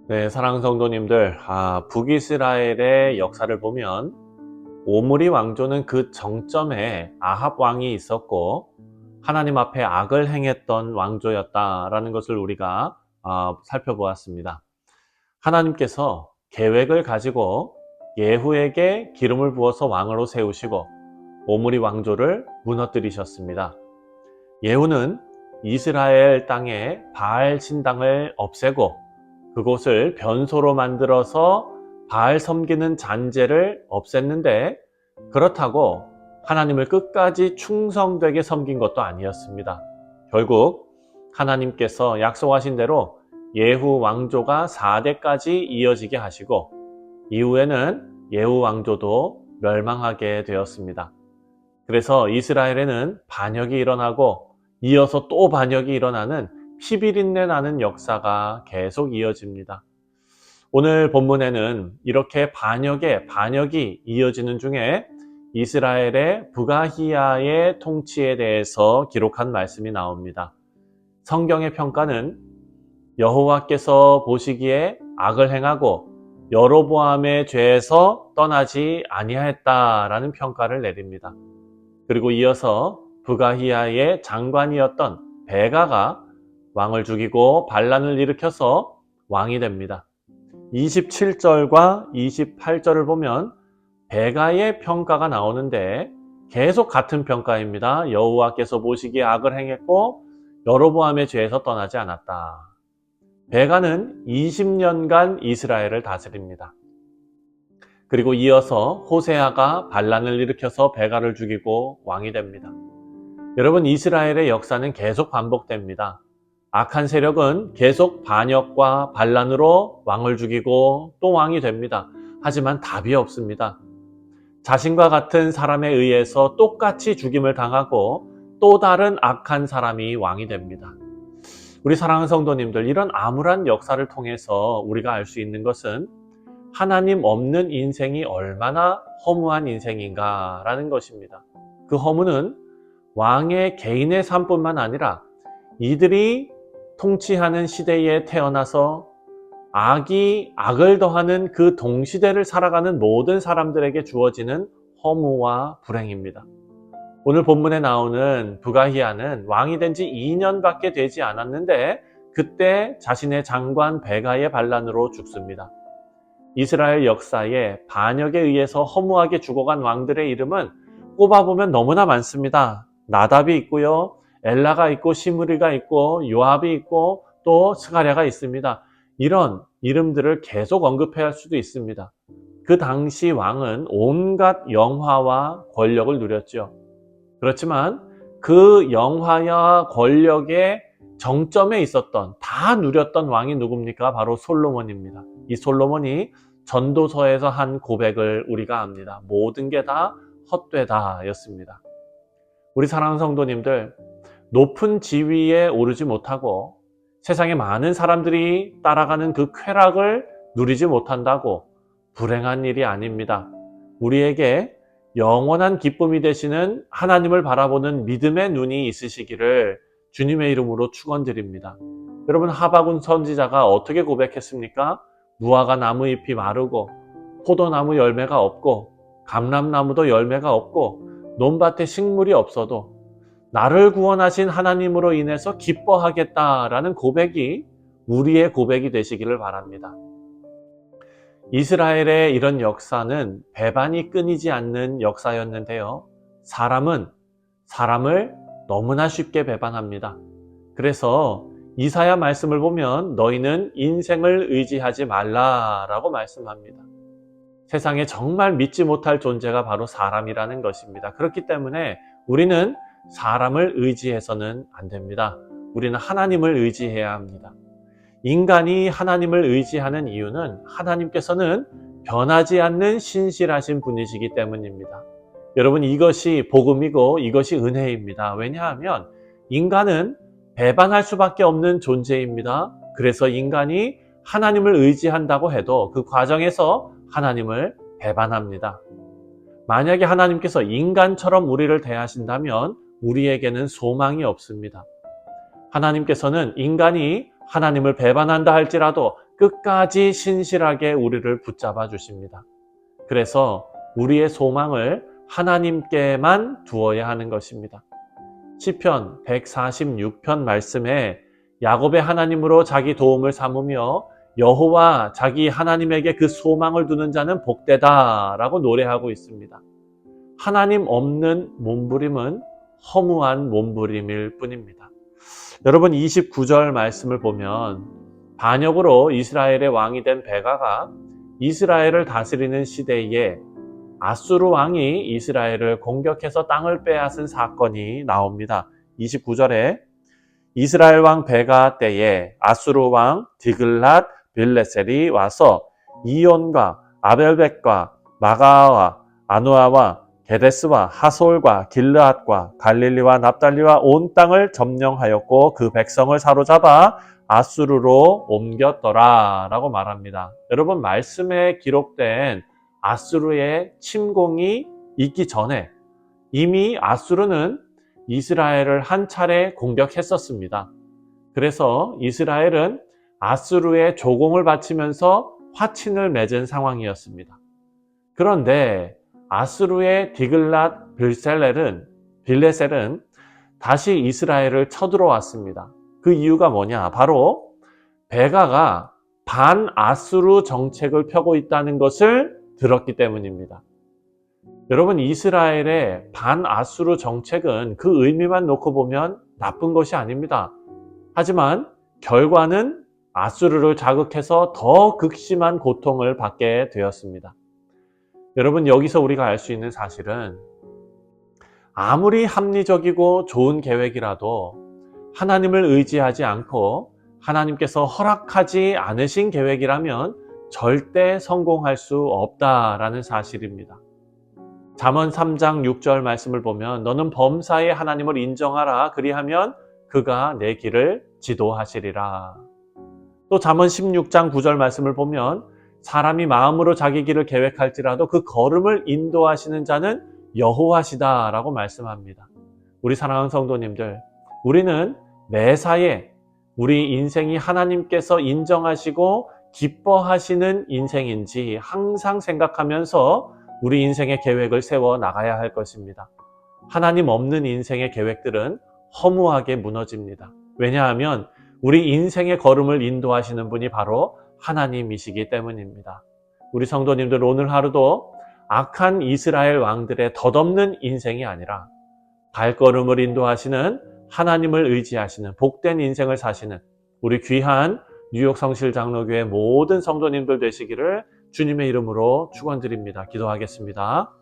네, 사랑하는 성도님들, 북이스라엘의 역사를 보면 오므리 왕조는 그 정점에 아합 왕이 있었고 하나님 앞에 악을 행했던 왕조였다라는 것을 우리가 살펴보았습니다. 하나님께서 계획을 가지고 예후에게 기름을 부어서 왕으로 세우시고 오므리 왕조를 무너뜨리셨습니다. 예후는 이스라엘 땅에 바알 신당을 없애고 그곳을 변소로 만들어서 바알 섬기는 잔재를 없앴는데, 그렇다고 하나님을 끝까지 충성되게 섬긴 것도 아니었습니다. 결국 하나님께서 약속하신 대로 예후 왕조가 4대까지 이어지게 하시고 이후에는 예후 왕조도 멸망하게 되었습니다. 그래서 이스라엘에는 반역이 일어나고 이어서 또 반역이 일어나는 피비린내 나는 역사가 계속 이어집니다. 오늘 본문에는 이렇게 반역이 이어지는 중에 이스라엘의 부가히야의 통치에 대해서 기록한 말씀이 나옵니다. 성경의 평가는 여호와께서 보시기에 악을 행하고 여로보암의 죄에서 떠나지 아니하였다라는 평가를 내립니다. 그리고 이어서 부가히야의 장관이었던 베가가 왕을 죽이고 반란을 일으켜서 왕이 됩니다. 27절과 28절을 보면 베가의 평가가 나오는데 계속 같은 평가입니다. 여호와께서 보시기에 악을 행했고 여로보암의 죄에서 떠나지 않았다. 베가는 20년간 이스라엘을 다스립니다. 그리고 이어서 호세아가 반란을 일으켜서 베가를 죽이고 왕이 됩니다. 여러분, 이스라엘의 역사는 계속 반복됩니다. 악한 세력은 계속 반역과 반란으로 왕을 죽이고 또 왕이 됩니다. 하지만 답이 없습니다. 자신과 같은 사람에 의해서 똑같이 죽임을 당하고 또 다른 악한 사람이 왕이 됩니다. 우리 사랑하는 성도님들, 이런 암울한 역사를 통해서 우리가 알 수 있는 것은 하나님 없는 인생이 얼마나 허무한 인생인가라는 것입니다. 그 허무는 왕의 개인의 삶뿐만 아니라 이들이 통치하는 시대에 태어나서 악이 악을 더하는 그 동시대를 살아가는 모든 사람들에게 주어지는 허무와 불행입니다. 오늘 본문에 나오는 부가히야는 왕이 된 지 2년밖에 되지 않았는데 그때 자신의 장관 베가의 반란으로 죽습니다. 이스라엘 역사에 반역에 의해서 허무하게 죽어간 왕들의 이름은 꼽아보면 너무나 많습니다. 나답이 있고요, 엘라가 있고, 시므리가 있고, 요압이 있고, 또 스가랴가 있습니다. 이런 이름들을 계속 언급해야 할 수도 있습니다. 그 당시 왕은 온갖 영화와 권력을 누렸죠. 그렇지만 그 영화와 권력의 정점에 있었던, 다 누렸던 왕이 누굽니까? 바로 솔로몬입니다. 이 솔로몬이 전도서에서 한 고백을 우리가 압니다. 모든 게 다 헛되다 였습니다. 우리 사랑하는 성도님들, 높은 지위에 오르지 못하고 세상에 많은 사람들이 따라가는 그 쾌락을 누리지 못한다고 불행한 일이 아닙니다. 우리에게 영원한 기쁨이 되시는 하나님을 바라보는 믿음의 눈이 있으시기를 주님의 이름으로 축원드립니다. 여러분, 하박국 선지자가 어떻게 고백했습니까? 무화과 나무 잎이 마르고 포도나무 열매가 없고 감람나무도 열매가 없고 논밭에 식물이 없어도 나를 구원하신 하나님으로 인해서 기뻐하겠다라는 고백이 우리의 고백이 되시기를 바랍니다. 이스라엘의 이런 역사는 배반이 끊이지 않는 역사였는데요. 사람은 사람을 너무나 쉽게 배반합니다. 그래서 이사야 말씀을 보면 너희는 인생을 의지하지 말라라고 말씀합니다. 세상에 정말 믿지 못할 존재가 바로 사람이라는 것입니다. 그렇기 때문에 우리는 사람을 의지해서는 안 됩니다. 우리는 하나님을 의지해야 합니다. 인간이 하나님을 의지하는 이유는 하나님께서는 변하지 않는 신실하신 분이시기 때문입니다. 여러분, 이것이 복음이고 이것이 은혜입니다. 왜냐하면 인간은 배반할 수밖에 없는 존재입니다. 그래서 인간이 하나님을 의지한다고 해도 그 과정에서 하나님을 배반합니다. 만약에 하나님께서 인간처럼 우리를 대하신다면 우리에게는 소망이 없습니다. 하나님께서는 인간이 하나님을 배반한다 할지라도 끝까지 신실하게 우리를 붙잡아 주십니다. 그래서 우리의 소망을 하나님께만 두어야 하는 것입니다. 시편 146편 말씀에 야곱의 하나님으로 자기 도움을 삼으며 여호와 자기 하나님에게 그 소망을 두는 자는 복되다 라고 노래하고 있습니다. 하나님 없는 몸부림은 허무한 몸부림일 뿐입니다. 여러분 29절 말씀을 보면 반역으로 이스라엘의 왕이 된 베가가 이스라엘을 다스리는 시대에 아수르 왕이 이스라엘을 공격해서 땅을 빼앗은 사건이 나옵니다. 29절에 이스라엘 왕 베가 때에 아수르 왕 디글랏 빌레셀이 와서 이온과 아벨벳과 마가와 아누아와 게데스와 하솔과 길르앗과 갈릴리와 납달리와 온 땅을 점령하였고 그 백성을 사로잡아 아수르로 옮겼더라 라고 말합니다. 여러분 말씀에 기록된 아수르의 침공이 있기 전에 이미 아수르는 이스라엘을 한 차례 공격했었습니다. 그래서 이스라엘은 아수르의 조공을 바치면서 화친을 맺은 상황이었습니다. 그런데 아수르의 디글랏 빌레셀은 다시 이스라엘을 쳐들어왔습니다. 그 이유가 뭐냐? 바로 베가가 반아수르 정책을 펴고 있다는 것을 들었기 때문입니다. 여러분 이스라엘의 반아수르 정책은 그 의미만 놓고 보면 나쁜 것이 아닙니다. 하지만 결과는 아수르를 자극해서 더 극심한 고통을 받게 되었습니다. 여러분 여기서 우리가 알 수 있는 사실은 아무리 합리적이고 좋은 계획이라도 하나님을 의지하지 않고 하나님께서 허락하지 않으신 계획이라면 절대 성공할 수 없다라는 사실입니다. 잠언 3장 6절 말씀을 보면 너는 범사에 하나님을 인정하라 그리하면 그가 내 길을 지도하시리라. 또 잠언 16장 9절 말씀을 보면 사람이 마음으로 자기 길을 계획할지라도 그 걸음을 인도하시는 자는 여호와시다라고 말씀합니다. 우리 사랑하는 성도님들, 우리는 매사에 우리 인생이 하나님께서 인정하시고 기뻐하시는 인생인지 항상 생각하면서 우리 인생의 계획을 세워 나가야 할 것입니다. 하나님 없는 인생의 계획들은 허무하게 무너집니다. 왜냐하면 우리 인생의 걸음을 인도하시는 분이 바로 하나님이시기 때문입니다. 우리 성도님들 오늘 하루도 악한 이스라엘 왕들의 덧없는 인생이 아니라 발걸음을 인도하시는 하나님을 의지하시는 복된 인생을 사시는 우리 귀한 뉴욕 성실장로교회 모든 성도님들 되시기를 주님의 이름으로 축원드립니다. 기도하겠습니다.